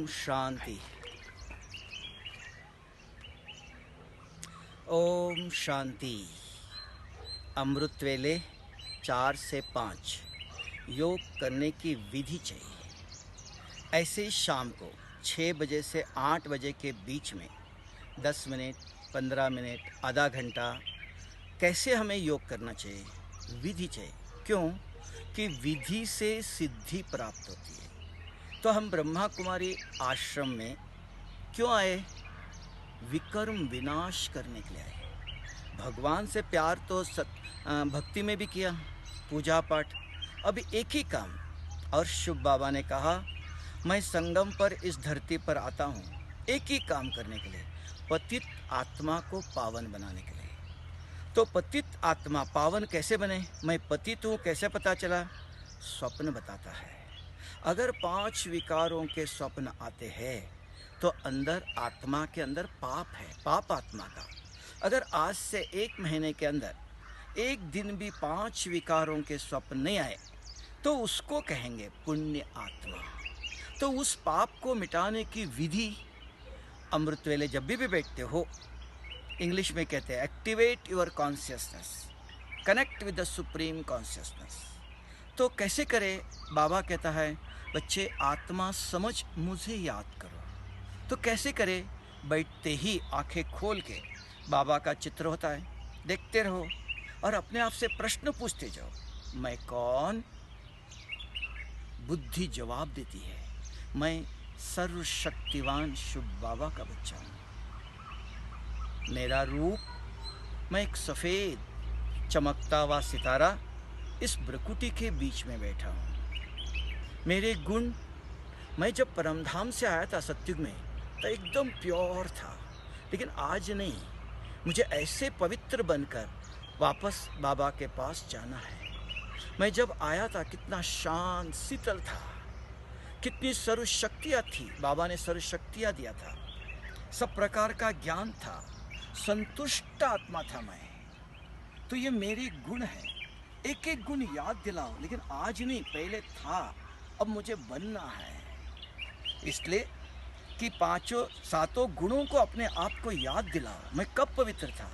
शांति। ओम शांति। अमृत वेले 4 से 5 योग करने की विधि चाहिए। ऐसे ही शाम को 6 बजे से 8 बजे के बीच में 10 मिनट, 15 मिनट, आधा घंटा कैसे हमें योग करना चाहिए, विधि चाहिए। क्यों कि विधि से सिद्धि प्राप्त होती है। तो हम ब्रह्मा कुमारी आश्रम में क्यों आए? विकर्म विनाश करने के लिए आए। भगवान से प्यार तो भक्ति में भी किया, पूजा पाठ। अब एक ही काम, और शुभ बाबा ने कहा मैं संगम पर इस धरती पर आता हूँ एक ही काम करने के लिए, पतित आत्मा को पावन बनाने के लिए। तो पतित आत्मा पावन कैसे बने? मैं पतित हूँ कैसे पता चला? स्वप्न बताता है। अगर 5 विकारों के स्वप्न आते हैं तो अंदर आत्मा के अंदर पाप है, पाप आत्मा का। अगर आज से 1 महीने के अंदर एक दिन भी 5 विकारों के स्वप्न नहीं आए तो उसको कहेंगे पुण्य आत्मा। तो उस पाप को मिटाने की विधि अमृत वेले जब भी बैठते हो, इंग्लिश में कहते हैं activate your consciousness, connect with the supreme consciousness. तो कैसे करें? बाबा कहता है बच्चे आत्मा समझ मुझे याद करो। तो कैसे करें? बैठते ही आंखें खोल के बाबा का चित्र होता है, देखते रहो और अपने आप से प्रश्न पूछते जाओ, मैं कौन? बुद्धि जवाब देती है, मैं सर्वशक्तिवान शुभ बाबा का बच्चा हूँ। मेरा रूप, मैं एक सफ़ेद चमकता हुआ सितारा इस भ्रकुटी के बीच में बैठा हूँ। मेरे गुण, मैं जब परमधाम से आया था सत्युग में तो एकदम प्योर था, लेकिन आज नहीं। मुझे ऐसे पवित्र बनकर वापस बाबा के पास जाना है। मैं जब आया था कितना शांत शीतल था, कितनी सर्वशक्तियाँ थी, बाबा ने सर्वशक्तियाँ दिया था, सब प्रकार का ज्ञान था, संतुष्ट आत्मा था मैं। तो ये मेरे गुण है, एक एक गुण याद दिलाओ। लेकिन आज नहीं, पहले था, अब मुझे बनना है। इसलिए कि 5 गुणों को अपने आप को याद दिलाओ। मैं कब पवित्र था,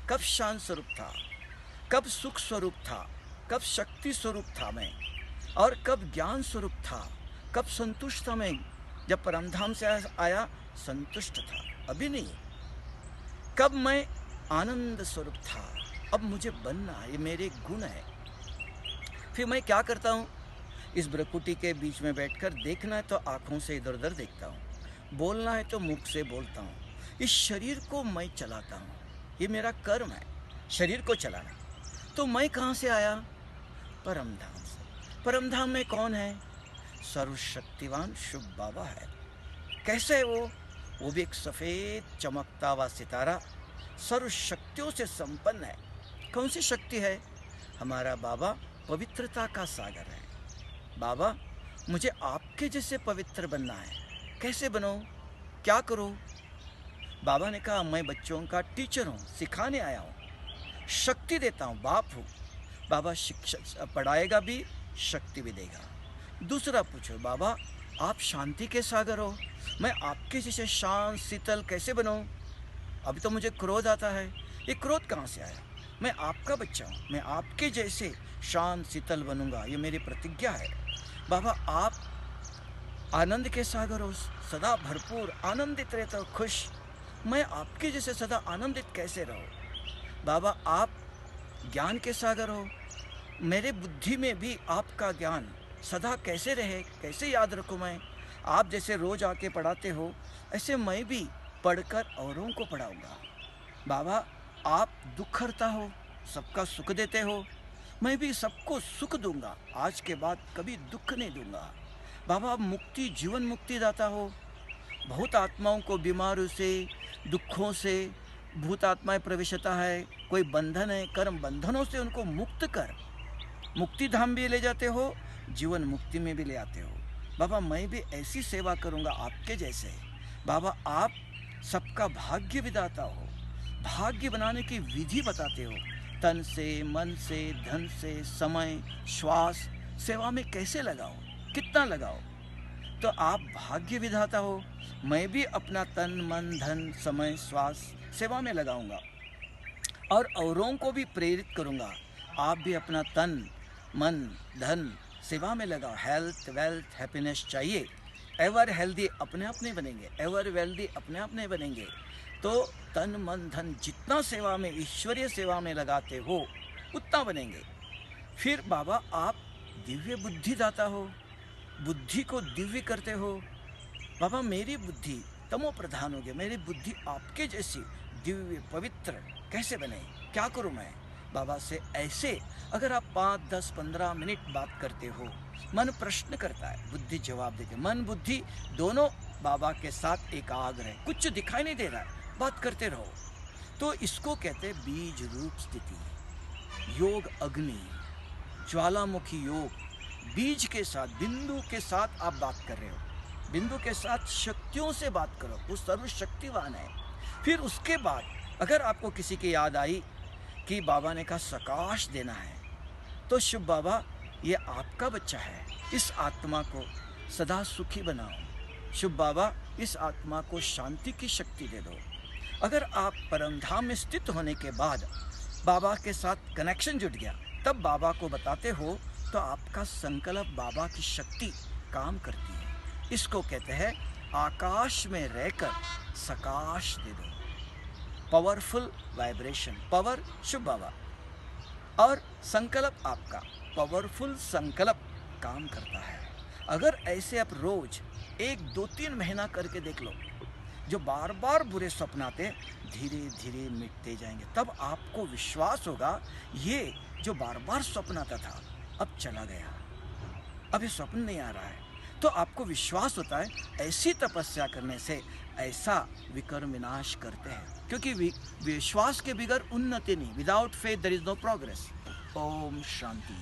कब शांत स्वरूप था, कब सुख स्वरूप था, कब शक्ति स्वरूप था मैं, और कब ज्ञान स्वरूप था, कब संतुष्ट था मैं। जब परमधाम से आया संतुष्ट था, अभी नहीं। कब मैं आनंद स्वरूप था, अब मुझे बनना, ये मेरे गुण है। फिर मैं क्या करता हूँ? इस भ्रकुटी के बीच में बैठकर देखना है तो आँखों से इधर उधर देखता हूँ, बोलना है तो मुख से बोलता हूँ। इस शरीर को मैं चलाता हूँ, ये मेरा कर्म है, शरीर को चलाना। तो मैं कहाँ से आया? परमधाम से। परमधाम में कौन है? सर्वशक्तिवान शुभ बाबा है। कैसे है वो भी एक सफ़ेद चमकता हुआ सितारा, सर्व शक्तियों से संपन्न है। कौन सी शक्ति है? हमारा बाबा पवित्रता का सागर है। बाबा मुझे आपके जैसे पवित्र बनना है, कैसे बनो, क्या करो? बाबा ने कहा मैं बच्चों का टीचर हूँ, सिखाने आया हूँ, शक्ति देता हूँ, बाप हूँ। बाबा शिक्षा पढ़ाएगा भी, शक्ति भी देगा। दूसरा पूछो, बाबा आप शांति के सागर हो, मैं आपके जैसे शांत शीतल कैसे बनूं? अभी तो मुझे क्रोध आता है, ये क्रोध कहाँ से आया? मैं आपका बच्चा हूँ, मैं आपके जैसे शांत शीतल बनूंगा, ये मेरी प्रतिज्ञा है। बाबा आप आनंद के सागर हो, सदा भरपूर आनंदित रहते हो, खुश। मैं आपके जैसे सदा आनंदित कैसे रहूं? बाबा आप ज्ञान के सागर हो, मेरे बुद्धि में भी आपका ज्ञान सदा कैसे रहे, कैसे याद रखूं? मैं आप जैसे रोज आके पढ़ाते हो, ऐसे मैं भी पढ़कर औरों को पढ़ाऊंगा। बाबा आप दुख हरता हो, सबका सुख देते हो, मैं भी सबको सुख दूंगा, आज के बाद कभी दुख नहीं दूंगा। बाबा आप मुक्ति, जीवन मुक्ति दाता हो, बहुत आत्माओं को बीमारियों से, दुखों से, भूत आत्माएं प्रवेशता है, कोई बंधन है, कर्म बंधनों से उनको मुक्त कर मुक्ति धाम भी ले जाते हो, जीवन मुक्ति में भी ले आते हो। बाबा मैं भी ऐसी सेवा करूंगा आपके जैसे। बाबा आप सबका भाग्य विधाता हो, भाग्य बनाने की विधि बताते हो, तन से, मन से, धन से, समय, श्वास, सेवा में कैसे लगाओ, कितना लगाओ। तो आप भाग्य विधाता हो। मैं भी अपना तन मन धन समय श्वास सेवा में लगाऊंगा और औरों को भी प्रेरित करूंगा। आप भी अपना तन मन धन सेवा में लगाओ। हेल्थ वेल्थ हैप्पीनेस चाहिए। एवर हेल्दी अपने आप नहीं बनेंगे, एवर वेल्दी अपने आप नहीं बनेंगे। तो तन मन धन जितना सेवा में ईश्वरीय सेवा में लगाते हो उतना बनेंगे। फिर बाबा आप दिव्य बुद्धि दाता हो, बुद्धि को दिव्य करते हो। बाबा मेरी बुद्धि तमो प्रधान हो गया, मेरी बुद्धि आपके जैसी दिव्य पवित्र कैसे बने, क्या करूं मैं? बाबा से ऐसे अगर आप 5, 10, 15 मिनट बात करते हो, मन प्रश्न करता है, बुद्धि जवाब देती है। मन बुद्धि दोनों बाबा के साथ एकाग्र है, कुछ दिखाई नहीं दे रहा है, बात करते रहो। तो इसको कहते हैं बीज रूप स्थिति, योग अग्नि, ज्वालामुखी योग। बीज के साथ, बिंदु के साथ आप बात कर रहे हो, बिंदु के साथ शक्तियों से बात करो, वो सर्वशक्तिवान है। फिर उसके बाद अगर आपको किसी की याद आई कि बाबा ने कहा सकाश देना है, तो शुभ बाबा ये आपका बच्चा है, इस आत्मा को सदा सुखी बनाओ। शुभ बाबा इस आत्मा को शांति की शक्ति दे दो। अगर आप परमधाम में स्थित होने के बाद बाबा के साथ कनेक्शन जुट गया, तब बाबा को बताते हो तो आपका संकल्प बाबा की शक्ति काम करती है। इसको कहते हैं आकाश में रहकर सकाश दे दो। पावरफुल वाइब्रेशन, पावर शुभ बाबा और संकल्प आपका पावरफुल संकल्प काम करता है। अगर ऐसे आप रोज 1, 2, 3 महीना करके देख लो, जो बार बार बुरे स्वप्न आते धीरे धीरे मिटते जाएंगे। तब आपको विश्वास होगा ये जो बार बार स्वप्न आता था अब चला गया, अब ये स्वप्न नहीं आ रहा है। तो आपको विश्वास होता है ऐसी तपस्या करने से ऐसा विकर्म विनाश करते हैं, क्योंकि विश्वास के बगैर उन्नति नहीं। Without faith there is no progress. ओम शांति।